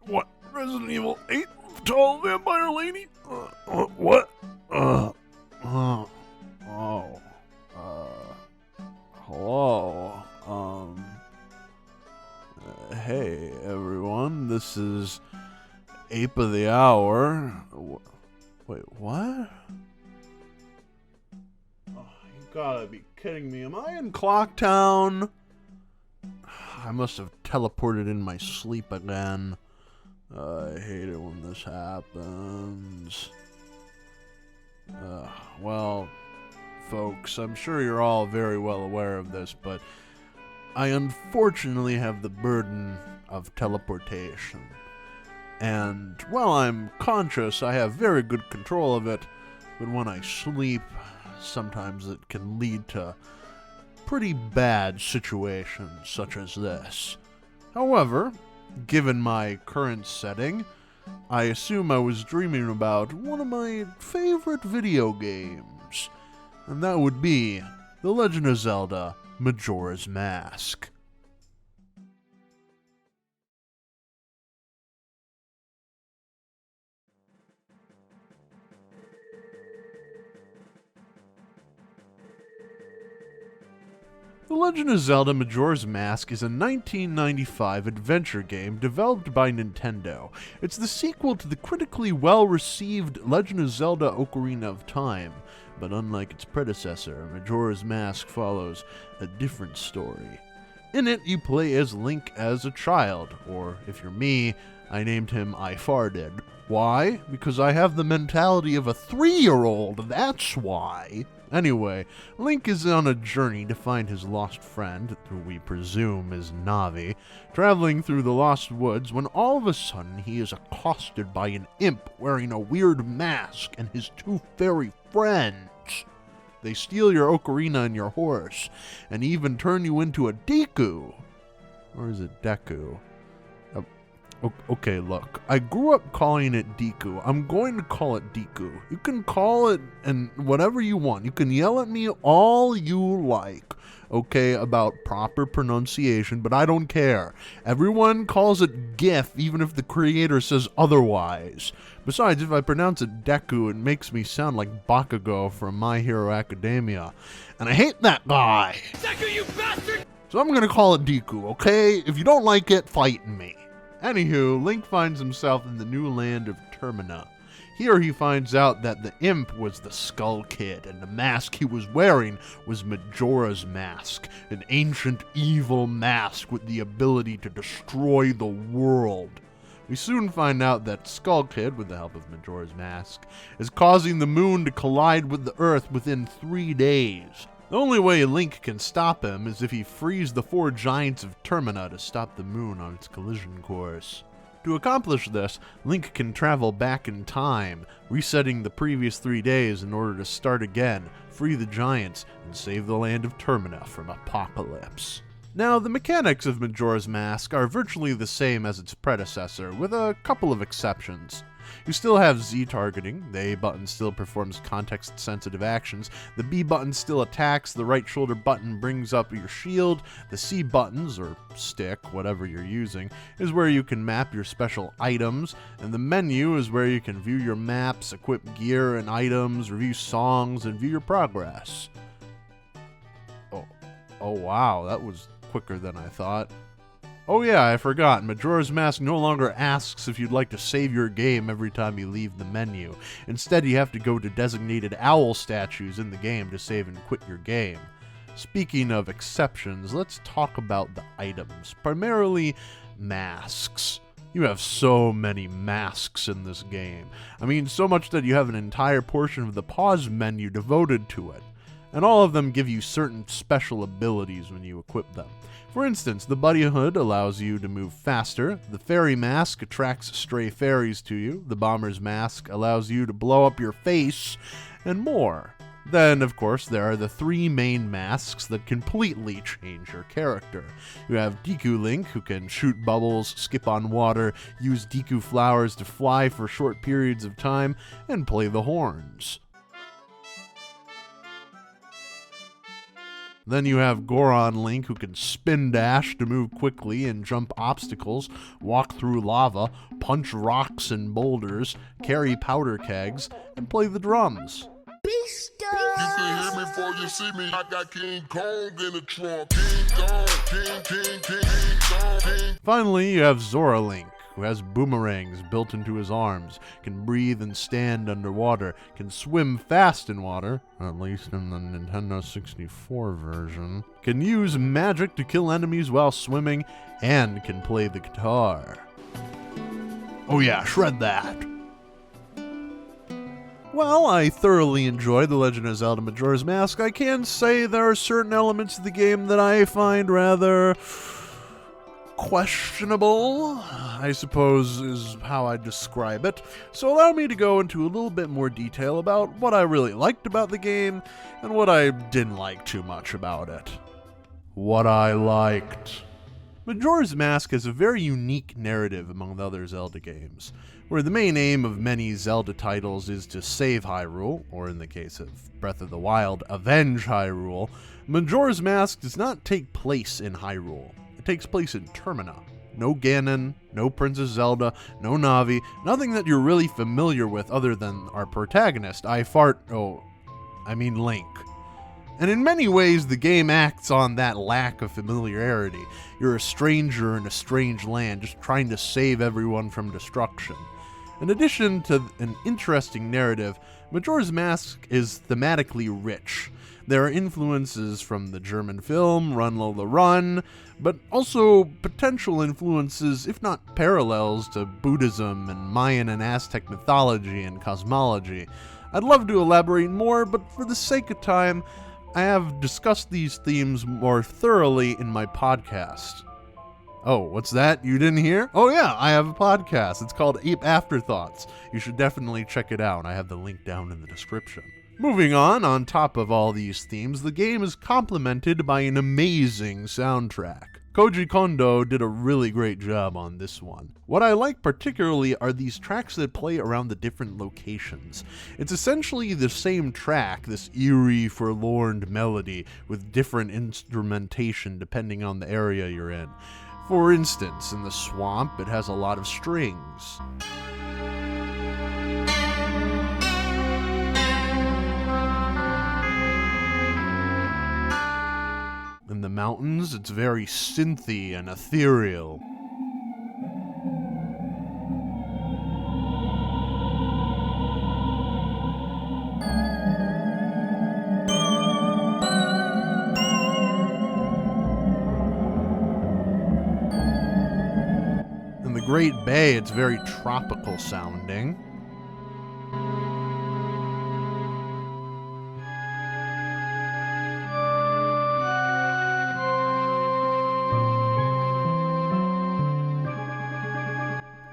What? Resident Evil 8? Tall vampire lady? What? Hello. Hey everyone, this is Ape of the Hour. Wait, what? Oh, you gotta be kidding me. Am I in Clocktown? I must have teleported in my sleep again. I hate it when this happens. Well, folks, I'm sure you're all very well aware of this, but I unfortunately have the burden of teleportation. And while I'm conscious, I have very good control of it, but when I sleep, sometimes it can lead to pretty bad situations such as this. However, given my current setting, I assume I was dreaming about one of my favorite video games, and that would be The Legend of Zelda: Majora's Mask. The Legend of Zelda: Majora's Mask is a 1995 adventure game developed by Nintendo. It's the sequel to the critically well-received Legend of Zelda: Ocarina of Time, but unlike its predecessor, Majora's Mask follows a different story. In it, you play as Link as a child, or if you're me, I named him I Farted. Why? Because I have the mentality of a 3-year-old, that's why. Anyway, Link is on a journey to find his lost friend, who we presume is Navi, traveling through the Lost Woods when all of a sudden he is accosted by an imp wearing a weird mask and his 2 fairy friends. They steal your ocarina and your horse, and even turn you into a Deku. Or is it Deku? Okay, look, I grew up calling it Deku. I'm going to call it Deku. You can call it and whatever you want. You can yell at me all you like, okay, about proper pronunciation, but I don't care. Everyone calls it GIF, even if the creator says otherwise. Besides, if I pronounce it Deku, it makes me sound like Bakugo from My Hero Academia. And I hate that guy. Deku, you bastard! So I'm going to call it Deku, okay? If you don't like it, fight me. Anywho, Link finds himself in the new land of Termina. Here he finds out that the imp was the Skull Kid, and the mask he was wearing was Majora's Mask, an ancient evil mask with the ability to destroy the world. We soon find out that Skull Kid, with the help of Majora's Mask, is causing the moon to collide with the Earth within 3 days. The only way Link can stop him is if he frees the 4 giants of Termina to stop the moon on its collision course. To accomplish this, Link can travel back in time, resetting the previous 3 days in order to start again, free the giants, and save the land of Termina from apocalypse. Now, the mechanics of Majora's Mask are virtually the same as its predecessor, with a couple of exceptions. You still have Z targeting, the A button still performs context-sensitive actions, the B button still attacks, the right shoulder button brings up your shield, the C buttons, or stick, whatever you're using, is where you can map your special items, and the menu is where you can view your maps, equip gear and items, review songs, and view your progress. Oh wow, that was quicker than I thought. Oh yeah, I forgot. Majora's Mask no longer asks if you'd like to save your game every time you leave the menu. Instead, you have to go to designated owl statues in the game to save and quit your game. Speaking of exceptions, let's talk about the items, primarily masks. You have so many masks in this game. I mean, so much that you have an entire portion of the pause menu devoted to it. And all of them give you certain special abilities when you equip them. For instance, the Buddy Hood allows you to move faster, the Fairy Mask attracts stray fairies to you, the Bomber's Mask allows you to blow up your face, and more. Then, of course, there are the three main masks that completely change your character. You have Deku Link, who can shoot bubbles, skip on water, use Deku flowers to fly for short periods of time, and play the horns. Then you have Goron Link, who can spin dash to move quickly and jump obstacles, walk through lava, punch rocks and boulders, carry powder kegs, and play the drums. You can hear me before you see me. I got King Kong in the trunk. King Kong, King Kong. Finally, you have Zora Link, who has boomerangs built into his arms, can breathe and stand underwater, can swim fast in water, at least in the Nintendo 64 version, can use magic to kill enemies while swimming, and can play the guitar. Oh yeah, shred that! While I thoroughly enjoy The Legend of Zelda Majora's Mask, I can say there are certain elements of the game that I find rather questionable, I suppose is how I describe it. So allow me to go into a little bit more detail about what I really liked about the game and what I didn't like too much about it. What I liked. Majora's Mask has a very unique narrative among the other Zelda games, where the main aim of many Zelda titles is to save Hyrule, or in the case of Breath of the Wild, avenge Hyrule. Majora's Mask does not take place in Hyrule. It takes place in Termina. No Ganon, no Princess Zelda, no Navi, nothing that you're really familiar with other than our protagonist, Link. And in many ways, the game acts on that lack of familiarity. You're a stranger in a strange land, just trying to save everyone from destruction. In addition to an interesting narrative, Majora's Mask is thematically rich. There are influences from the German film Run Lola Run, but also potential influences, if not parallels, to Buddhism and Mayan and Aztec mythology and cosmology. I'd love to elaborate more, but for the sake of time, I have discussed these themes more thoroughly in my podcast. Oh, what's that? You didn't hear? Oh yeah, I have a podcast. It's called Ape Afterthoughts. You should definitely check it out. I have the link down in the description. Moving on top of all these themes, the game is complemented by an amazing soundtrack. Koji Kondo did a really great job on this one. What I like particularly are these tracks that play around the different locations. It's essentially the same track, this eerie, forlorn melody, with different instrumentation depending on the area you're in. For instance, in the swamp, it has a lot of strings. In the mountains, it's very synthy and ethereal. In the Great Bay, it's very tropical sounding.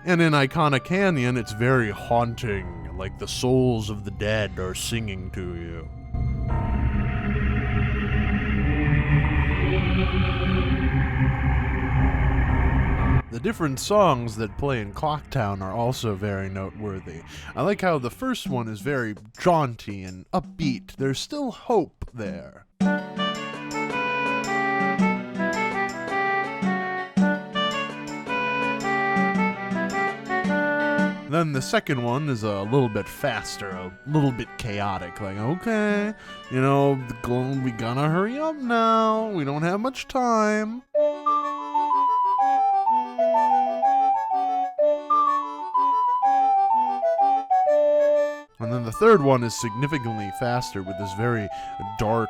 And in Icona Canyon, it's very haunting, like the souls of the dead are singing to you. The different songs that play in Clocktown are also very noteworthy. I like how the first one is very jaunty and upbeat. There's still hope there. Then the second one is a little bit faster, a little bit chaotic. Like, okay, we gotta hurry up now. We don't have much time. And then the third one is significantly faster with this very dark,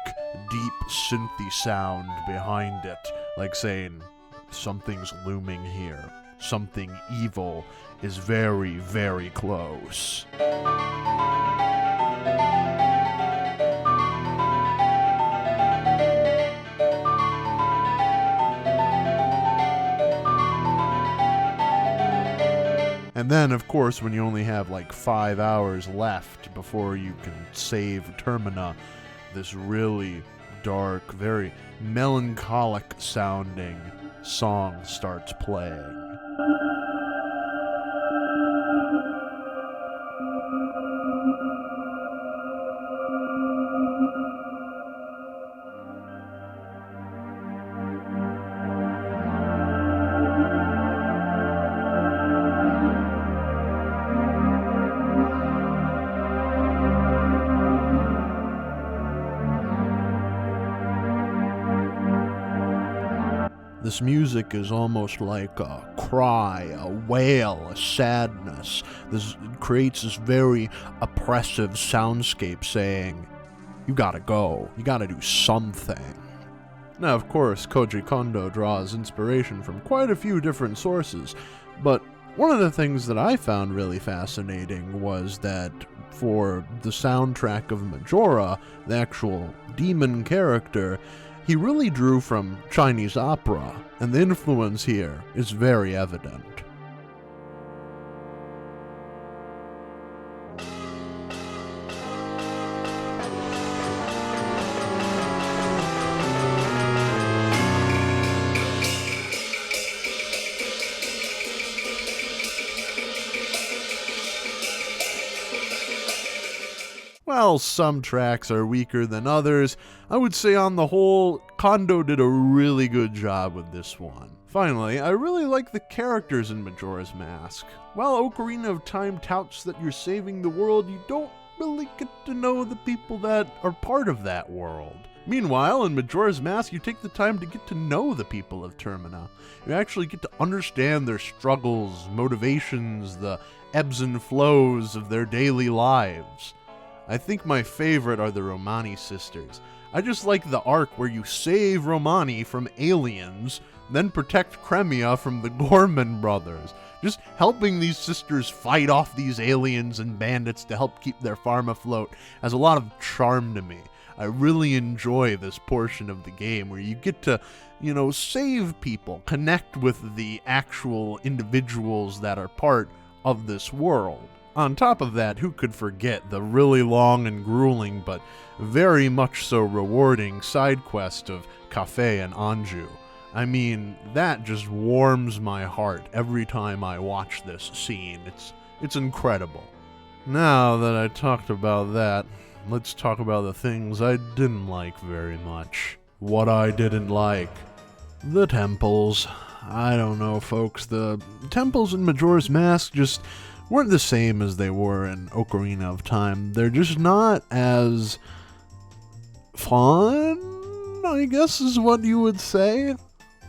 deep, synthy sound behind it. Like saying, something's looming here. Something evil is very, very close. And then, of course, when you only have like 5 hours left before you can save Termina, this really dark, very melancholic sounding song starts playing. This music is almost like a cry, a wail, a sadness. This creates this very oppressive soundscape saying, you gotta go, you gotta do something. Now, of course, Koji Kondo draws inspiration from quite a few different sources, but one of the things that I found really fascinating was that for the soundtrack of Majora, the actual demon character, he really drew from Chinese opera, and the influence here is very evident. While some tracks are weaker than others, I would say on the whole, Kondo did a really good job with this one. Finally, I really like the characters in Majora's Mask. While Ocarina of Time touts that you're saving the world, you don't really get to know the people that are part of that world. Meanwhile, in Majora's Mask, you take the time to get to know the people of Termina. You actually get to understand their struggles, motivations, the ebbs and flows of their daily lives. I think my favorite are the Romani sisters. I just like the arc where you save Romani from aliens, then protect Cremia from the Gorman brothers. Just helping these sisters fight off these aliens and bandits to help keep their farm afloat has a lot of charm to me. I really enjoy this portion of the game where you get to, save people, connect with the actual individuals that are part of this world. On top of that, who could forget the really long and grueling but very much so rewarding side quest of Cafe and Anju? I mean, that just warms my heart every time I watch this scene. It's incredible. Now that I talked about that, let's talk about the things I didn't like very much. What I didn't like. The temples. I don't know, folks. The temples in Majora's Mask just weren't the same as they were in Ocarina of Time. They're just not as fun, I guess is what you would say.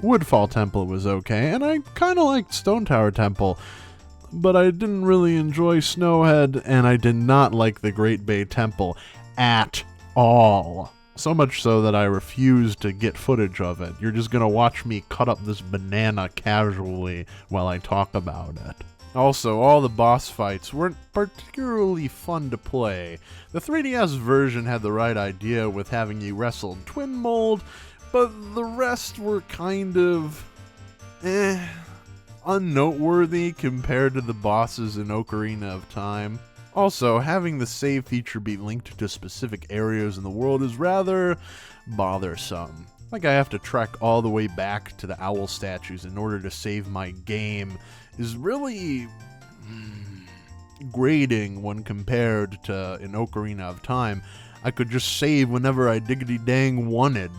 Woodfall Temple was okay, and I kind of liked Stone Tower Temple, but I didn't really enjoy Snowhead, and I did not like the Great Bay Temple at all. So much so that I refused to get footage of it. You're just gonna watch me cut up this banana casually while I talk about it. Also, all the boss fights weren't particularly fun to play. The 3DS version had the right idea with having you wrestle Twin Mold, but the rest were kind of unnoteworthy compared to the bosses in Ocarina of Time. Also, having the save feature be linked to specific areas in the world is rather bothersome. Like I have to trek all the way back to the owl statues in order to save my game is really grating when compared to in Ocarina of Time. I could just save whenever I diggity dang wanted.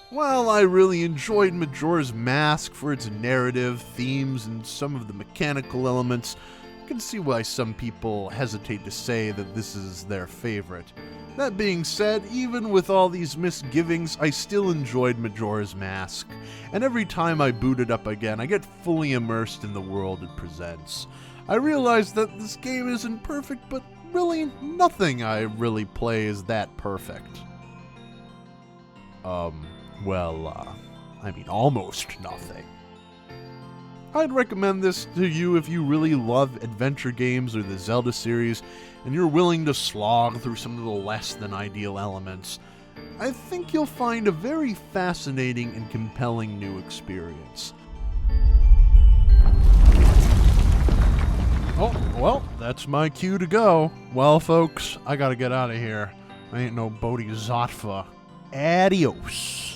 While I really enjoyed Majora's Mask for its narrative, themes, and some of the mechanical elements, I can see why some people hesitate to say that this is their favorite. That being said, even with all these misgivings, I still enjoyed Majora's Mask, and every time I boot it up again, I get fully immersed in the world it presents. I realize that this game isn't perfect, but really nothing I really play is that perfect. Almost nothing. I'd recommend this to you if you really love adventure games or the Zelda series, and you're willing to slog through some of the less than ideal elements. I think you'll find a very fascinating and compelling new experience. That's my cue to go. Well, folks, I gotta get out of here. I ain't no bodhisattva. Adios.